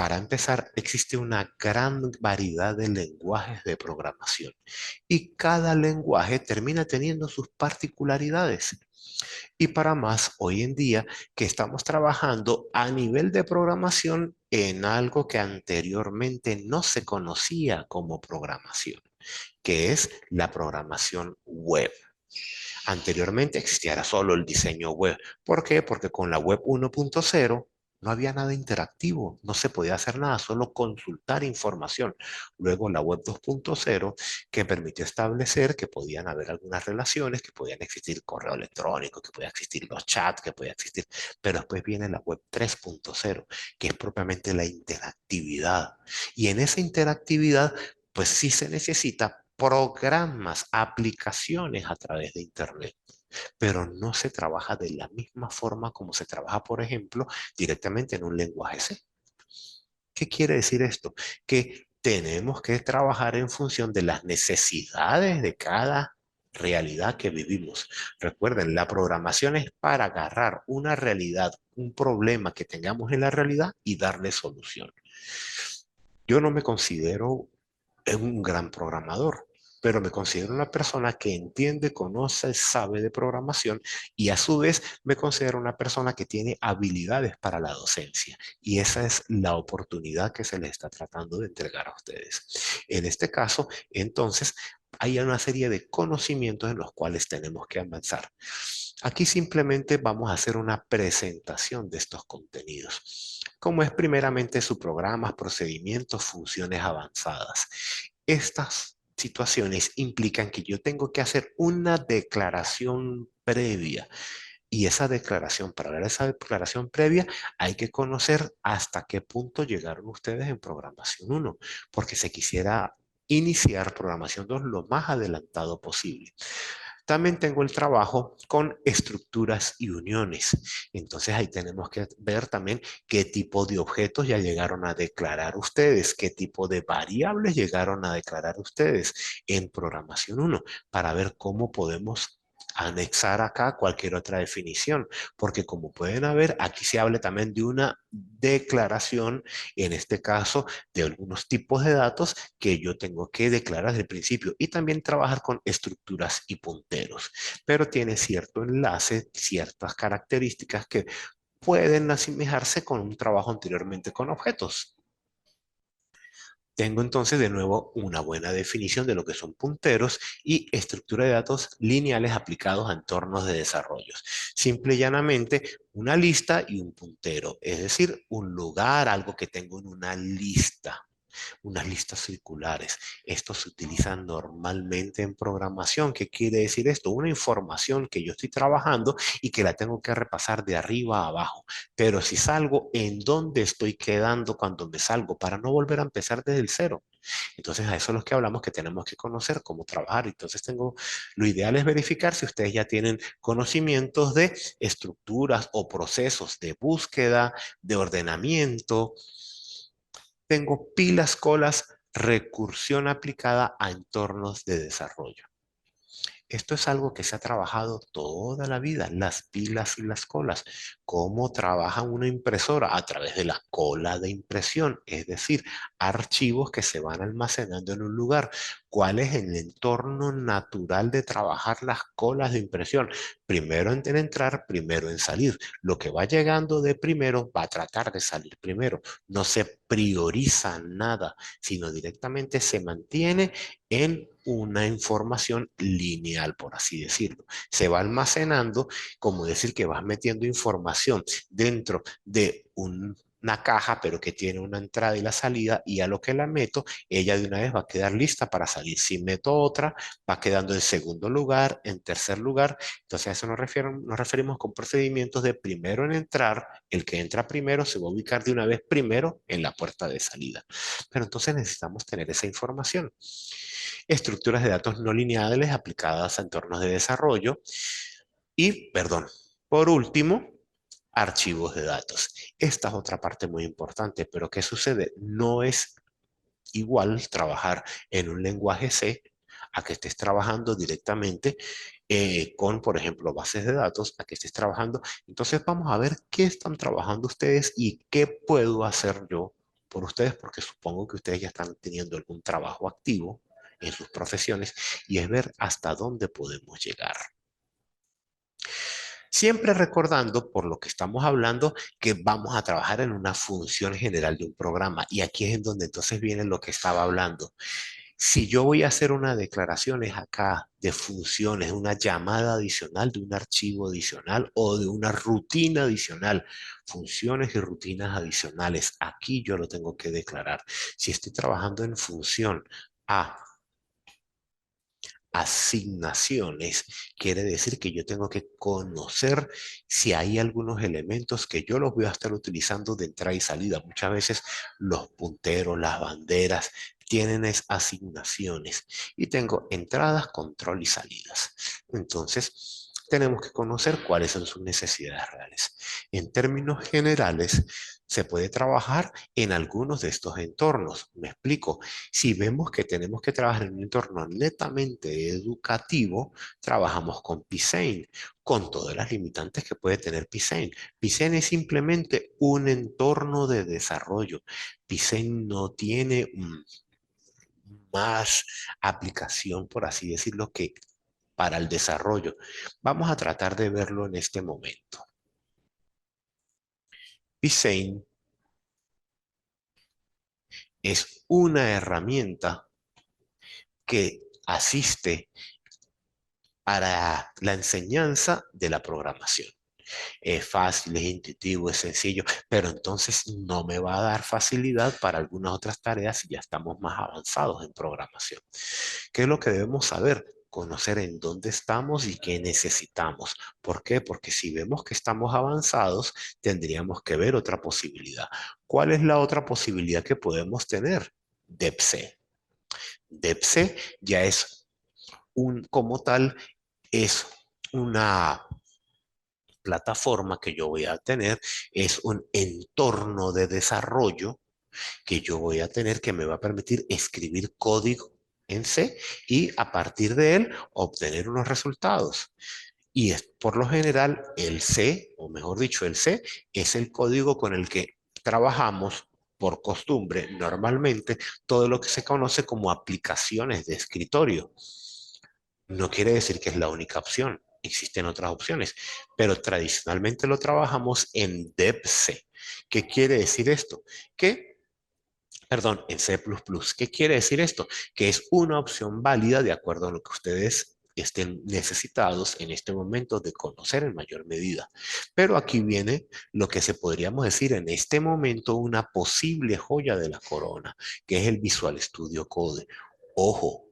Para empezar, existe una gran variedad de lenguajes de programación y cada lenguaje termina teniendo sus particularidades. Y para más, hoy en día que estamos trabajando a nivel de programación en algo que anteriormente no se conocía como programación, que es la programación web. Anteriormente existía solo el diseño web. ¿Por qué? Porque con la web 1.0 no había nada interactivo, no se podía hacer nada, solo consultar información. Luego la web 2.0 que permitió establecer que podían haber algunas relaciones, que podían existir correo electrónico, que podían existir los chats, que podía existir, pero después viene la web 3.0, que es propiamente la interactividad. Y en esa interactividad, pues sí se necesita programas, aplicaciones a través de Internet, pero no se trabaja de la misma forma como se trabaja, por ejemplo, directamente en un lenguaje C. ¿Qué quiere decir esto? Que tenemos que trabajar en función de las necesidades de cada realidad que vivimos. Recuerden, la programación es para agarrar una realidad, un problema que tengamos en la realidad y darle solución. Yo no me considero un gran programador, pero me considero una persona que entiende, conoce, sabe de programación y a su vez me considero una persona que tiene habilidades para la docencia. Y esa es la oportunidad que se les está tratando de entregar a ustedes. En este caso, entonces, hay una serie de conocimientos en los cuales tenemos que avanzar. Aquí simplemente vamos a hacer una presentación de estos contenidos, como es primeramente su programa, procedimientos, funciones avanzadas. Estas situaciones implican que yo tengo que hacer una declaración previa. Y esa declaración, para ver esa declaración previa, hay que conocer hasta qué punto llegaron ustedes en programación 1, porque se quisiera iniciar programación 2 lo más adelantado posible. También tengo el trabajo con estructuras y uniones. Entonces ahí tenemos que ver también qué tipo de objetos ya llegaron a declarar ustedes, qué tipo de variables llegaron a declarar ustedes en programación 1 para ver cómo podemos anexar acá cualquier otra definición, porque como pueden ver, aquí se habla también de una declaración, en este caso, de algunos tipos de datos que yo tengo que declarar desde el principio y también trabajar con estructuras y punteros, pero tiene cierto enlace, ciertas características que pueden asemejarse con un trabajo anteriormente con objetos. Tengo entonces de nuevo una buena definición de lo que son punteros y estructura de datos lineales aplicados a entornos de desarrollo. Simple y llanamente una lista y un puntero, es decir, un lugar, algo que tengo en una lista. Unas listas circulares. Esto se utiliza normalmente en programación. ¿Qué quiere decir esto? Una información que yo estoy trabajando y que la tengo que repasar de arriba a abajo. Pero si salgo, ¿en dónde estoy quedando cuando me salgo? Para no volver a empezar desde el cero. Entonces, a eso es lo que hablamos, que tenemos que conocer cómo trabajar. Entonces, lo ideal es verificar si ustedes ya tienen conocimientos de estructuras o procesos de búsqueda, de ordenamiento. Tengo pilas, colas, recursión aplicada a entornos de desarrollo. Esto es algo que se ha trabajado toda la vida, las pilas y las colas. ¿Cómo trabaja una impresora? A través de la cola de impresión, es decir, archivos que se van almacenando en un lugar. ¿Cuál es el entorno natural de trabajar las colas de impresión? Primero en entrar, primero en salir. Lo que va llegando de primero va a tratar de salir primero. No se prioriza nada, sino directamente se mantiene en una información lineal, por así decirlo. Se va almacenando, como decir que vas metiendo información dentro de una caja, pero que tiene una entrada y la salida, y a lo que la meto, ella de una vez va a quedar lista para salir. Si meto otra, va quedando en segundo lugar, en tercer lugar. Entonces a eso nos referimos con procedimientos de primero en entrar, el que entra primero se va a ubicar de una vez primero en la puerta de salida. Pero entonces necesitamos tener esa información. Estructuras de datos no lineales aplicadas a entornos de desarrollo y, perdón, por último, archivos de datos. Esta es otra parte muy importante, pero ¿qué sucede? No es igual trabajar en un lenguaje C a que estés trabajando directamente con, por ejemplo, bases de datos, a que estés trabajando. Entonces vamos a ver qué están trabajando ustedes y qué puedo hacer yo por ustedes porque supongo que ustedes ya están teniendo algún trabajo activo en sus profesiones y es ver hasta dónde podemos llegar. Siempre recordando, por lo que estamos hablando, que vamos a trabajar en una función general de un programa. Y aquí es en donde entonces viene lo que estaba hablando. Si yo voy a hacer unas declaraciones acá de funciones, una llamada adicional de un archivo adicional o de una rutina adicional, funciones y rutinas adicionales, aquí yo lo tengo que declarar. Si estoy trabajando en función A, asignaciones, quiere decir que yo tengo que conocer si hay algunos elementos que yo los voy a estar utilizando de entrada y salida. Muchas veces los punteros, las banderas, tienen asignaciones y tengo entradas, control y salidas. Entonces, tenemos que conocer cuáles son sus necesidades reales. En términos generales, se puede trabajar en algunos de estos entornos. Me explico. Si vemos que tenemos que trabajar en un entorno netamente educativo, trabajamos con Pisain, con todas las limitantes que puede tener Pisain. Pisain es simplemente un entorno de desarrollo. Pisain no tiene más aplicación, por así decirlo, que para el desarrollo. Vamos a tratar de verlo en este momento. Pisain es una herramienta que asiste para la enseñanza de la programación. Es fácil, es intuitivo, es sencillo, pero entonces no me va a dar facilidad para algunas otras tareas si ya estamos más avanzados en programación. ¿Qué es lo que debemos saber? Conocer en dónde estamos y qué necesitamos. ¿Por qué? Porque si vemos que estamos avanzados, tendríamos que ver otra posibilidad. ¿Cuál es la otra posibilidad que podemos tener? DEPC. DEPC ya es como tal, es una plataforma que yo voy a tener, es un entorno de desarrollo que yo voy a tener que me va a permitir escribir código en C y a partir de él obtener unos resultados. Y es, por lo general el C, o mejor dicho, el C es el código con el que trabajamos por costumbre normalmente todo lo que se conoce como aplicaciones de escritorio. No quiere decir que es la única opción, existen otras opciones, pero tradicionalmente lo trabajamos en DebC. ¿Qué quiere decir esto? Que, perdón, en C++. ¿Qué quiere decir esto? Que es una opción válida de acuerdo a lo que ustedes estén necesitados en este momento de conocer en mayor medida. Pero aquí viene lo que se podríamos decir en este momento una posible joya de la corona, que es el Visual Studio Code. Ojo,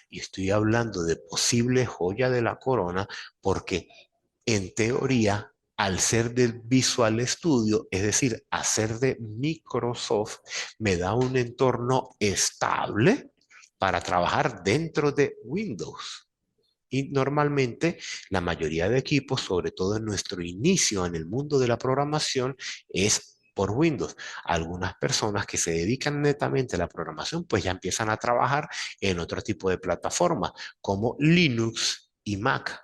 y estoy hablando de posible joya de la corona porque en teoría, al ser del Visual Studio, es decir, hacer de Microsoft, me da un entorno estable para trabajar dentro de Windows. Y normalmente la mayoría de equipos, sobre todo en nuestro inicio en el mundo de la programación, es por Windows. Algunas personas que se dedican netamente a la programación, pues ya empiezan a trabajar en otro tipo de plataforma, como Linux y Mac.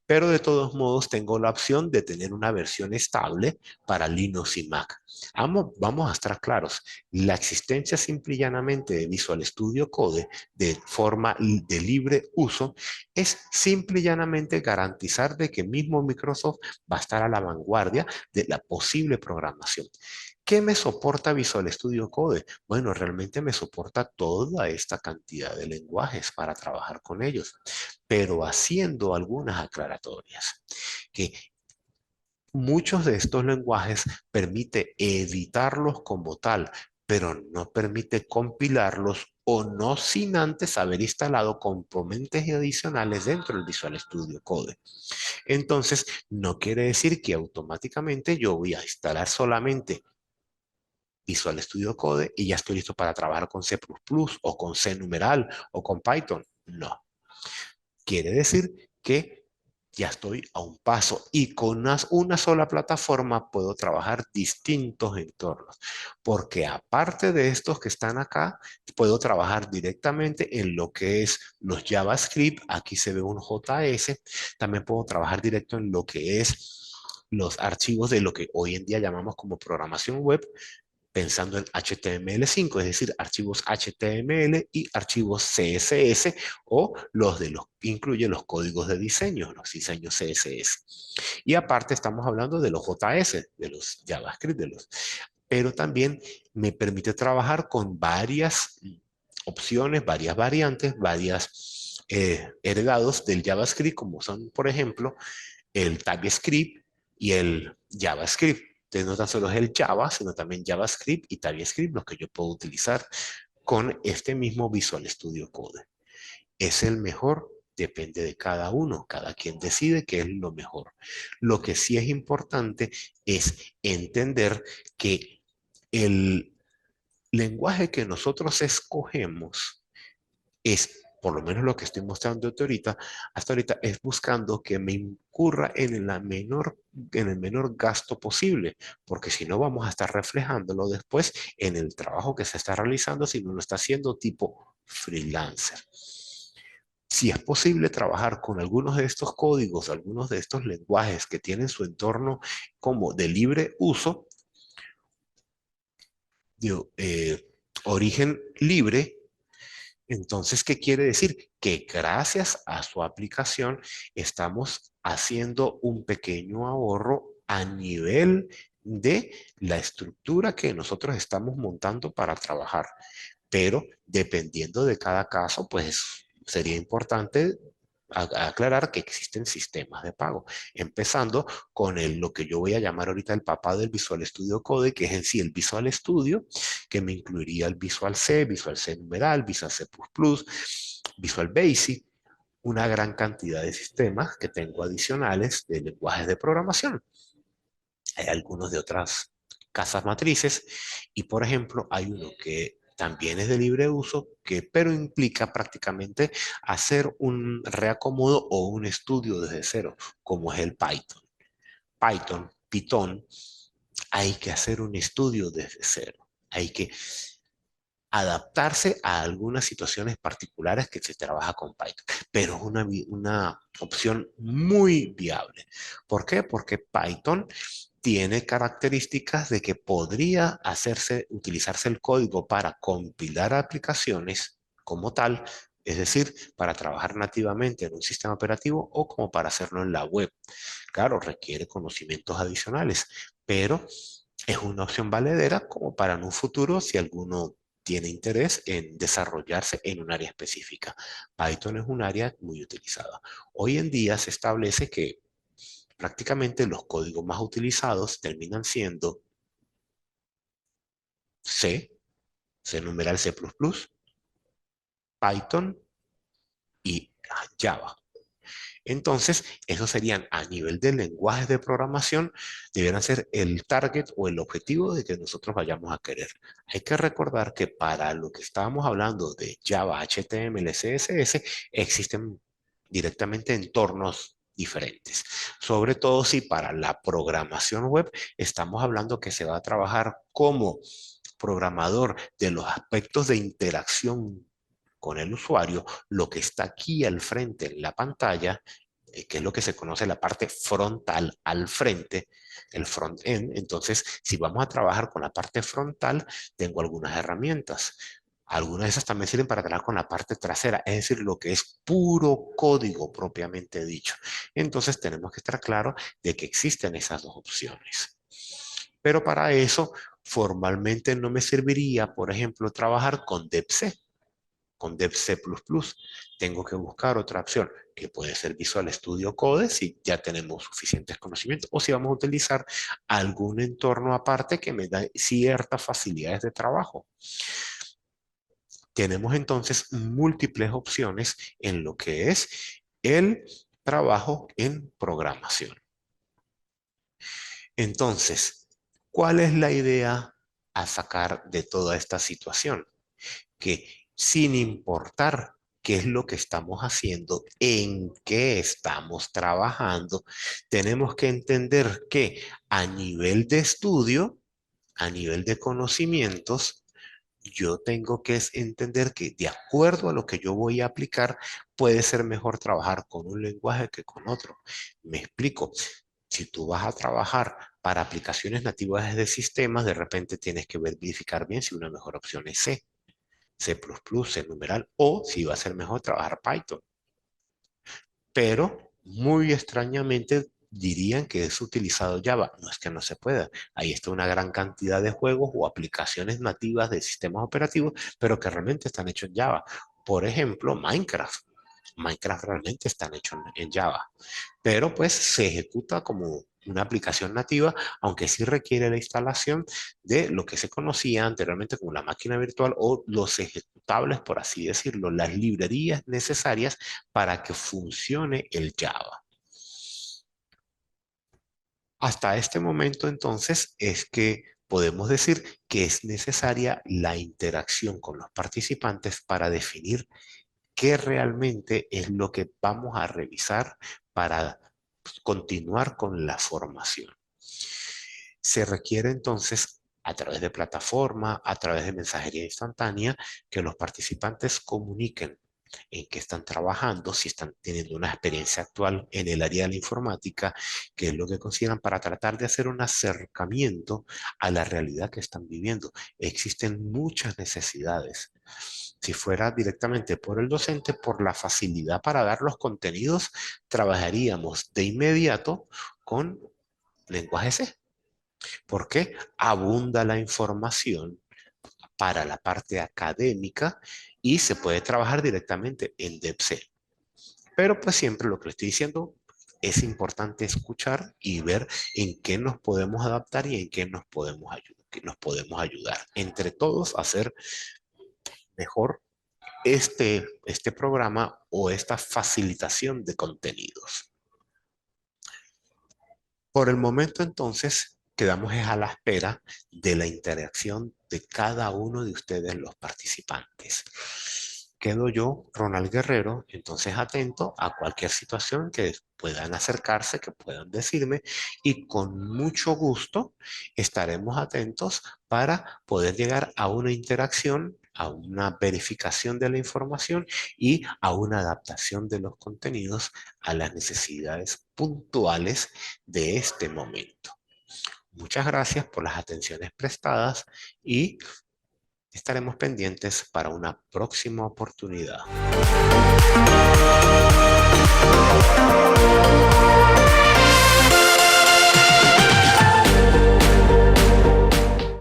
Pero de todos modos tengo la opción de tener una versión estable para Linux y Mac. Vamos a estar claros, la existencia simple y llanamente de Visual Studio Code de forma de libre uso es simple y llanamente garantizar de que mismo Microsoft va a estar a la vanguardia de la posible programación. ¿Qué me soporta Visual Studio Code? Bueno, realmente me soporta toda esta cantidad de lenguajes para trabajar con ellos, pero haciendo algunas aclaratorias, que muchos de estos lenguajes permite editarlos como tal, pero no permite compilarlos o no sin antes haber instalado componentes adicionales dentro del Visual Studio Code. Entonces, no quiere decir que automáticamente yo voy a instalar solamente Visual Studio Code y ya estoy listo para trabajar con C++ o con C numeral o con Python. No. Quiere decir que ya estoy a un paso y con una sola plataforma puedo trabajar distintos entornos, porque aparte de estos que están acá, puedo trabajar directamente en lo que es los JavaScript, aquí se ve un JS, también puedo trabajar directo en lo que es los archivos de lo que hoy en día llamamos como programación web, pensando en HTML5, es decir, archivos HTML y archivos CSS, o incluye los códigos de diseño, los diseños CSS. Y aparte estamos hablando de los JS, de los JavaScript, pero también me permite trabajar con varias opciones, varias variantes, varias heredados del JavaScript, como son, por ejemplo, el TypeScript y el JavaScript. Entonces, no tan solo es el Java, sino también JavaScript y TypeScript, los que yo puedo utilizar con este mismo Visual Studio Code. ¿Es el mejor? Depende de cada uno, cada quien decide qué es lo mejor. Lo que sí es importante es entender que el lenguaje que nosotros escogemos es, por lo menos lo que estoy mostrando hasta ahorita es buscando que me incurra en el menor gasto posible, porque si no vamos a estar reflejándolo después en el trabajo que se está realizando si no lo está haciendo tipo freelancer. Si es posible trabajar con algunos de estos códigos, algunos de estos lenguajes que tienen su entorno como de libre uso, de origen libre. Entonces, ¿qué quiere decir? Que gracias a su aplicación estamos haciendo un pequeño ahorro a nivel de la estructura que nosotros estamos montando para trabajar. Pero dependiendo de cada caso, pues sería importante aclarar que existen sistemas de pago, empezando con lo que yo voy a llamar ahorita el papá del Visual Studio Code, que es en sí el Visual Studio, que me incluiría el Visual C numeral, Visual C++, Visual Basic, una gran cantidad de sistemas que tengo adicionales de lenguajes de programación. Hay algunos de otras casas matrices y, por ejemplo, hay uno que también es de libre uso, pero implica prácticamente hacer un reacomodo o un estudio desde cero, como es el Python. Python, hay que hacer un estudio desde cero. Hay que adaptarse a algunas situaciones particulares que se trabaja con Python, pero es una opción muy viable. ¿Por qué? Porque Python tiene características de que podría utilizarse el código para compilar aplicaciones como tal, es decir, para trabajar nativamente en un sistema operativo o como para hacerlo en la web. Claro, requiere conocimientos adicionales, pero es una opción valedera como para en un futuro si alguno tiene interés en desarrollarse en un área específica. Python es un área muy utilizada. Hoy en día se establece que prácticamente los códigos más utilizados terminan siendo C, C numeral C++, Python y Java. Entonces, esos serían a nivel de lenguajes de programación, debieran ser el target o el objetivo de que nosotros vayamos a querer. Hay que recordar que para lo que estábamos hablando de Java, HTML, CSS, existen directamente entornos diferentes. Sobre todo si para la programación web estamos hablando que se va a trabajar como programador de los aspectos de interacción con el usuario, lo que está aquí al frente en la pantalla, que es lo que se conoce la parte frontal al frente, el front-end. Entonces, si vamos a trabajar con la parte frontal, tengo algunas herramientas. Algunas de esas también sirven para trabajar con la parte trasera, es decir, lo que es puro código propiamente dicho. Entonces, tenemos que estar claros de que existen esas dos opciones. Pero para eso, formalmente no me serviría, por ejemplo, trabajar con DebC, con DebC++. Tengo que buscar otra opción, que puede ser Visual Studio Code, si ya tenemos suficientes conocimientos, o si vamos a utilizar algún entorno aparte que me da ciertas facilidades de trabajo. Tenemos entonces múltiples opciones en lo que es el trabajo en programación. Entonces, ¿cuál es la idea a sacar de toda esta situación? Que sin importar qué es lo que estamos haciendo, en qué estamos trabajando, tenemos que entender que a nivel de estudio, a nivel de conocimientos, yo tengo que entender que de acuerdo a lo que yo voy a aplicar, puede ser mejor trabajar con un lenguaje que con otro. Me explico. Si tú vas a trabajar para aplicaciones nativas de sistemas, de repente tienes que verificar bien si una mejor opción es C, C++, C numeral, o si va a ser mejor trabajar Python. Pero muy extrañamente dirían que es utilizado Java. No es que no se pueda. Ahí está una gran cantidad de juegos o aplicaciones nativas de sistemas operativos, pero que realmente están hechos en Java. Por ejemplo, Minecraft. Minecraft realmente están hechos en Java, pero pues se ejecuta como una aplicación nativa, aunque sí requiere la instalación de lo que se conocía anteriormente como la máquina virtual o los ejecutables, por así decirlo, las librerías necesarias para que funcione el Java. Hasta este momento, entonces, es que podemos decir que es necesaria la interacción con los participantes para definir qué realmente es lo que vamos a revisar para continuar con la formación. Se requiere entonces, a través de plataforma, a través de mensajería instantánea, que los participantes comuniquen en qué están trabajando, si están teniendo una experiencia actual en el área de la informática, qué es lo que consideran para tratar de hacer un acercamiento a la realidad que están viviendo. Existen muchas necesidades. Si fuera directamente por el docente, por la facilidad para dar los contenidos, trabajaríamos de inmediato con lenguaje C, porque abunda la información para la parte académica y se puede trabajar directamente en DeepC. Pero pues siempre lo que le estoy diciendo es importante escuchar y ver en qué nos podemos adaptar y en qué nos podemos ayudar entre todos a hacer mejor este programa o esta facilitación de contenidos. Por el momento, entonces, quedamos a la espera de la interacción de cada uno de ustedes, los participantes. Quedo yo, Ronald Guerrero, entonces atento a cualquier situación que puedan acercarse, que puedan decirme, y con mucho gusto estaremos atentos para poder llegar a una interacción, a una verificación de la información y a una adaptación de los contenidos a las necesidades puntuales de este momento. Muchas gracias por las atenciones prestadas y estaremos pendientes para una próxima oportunidad.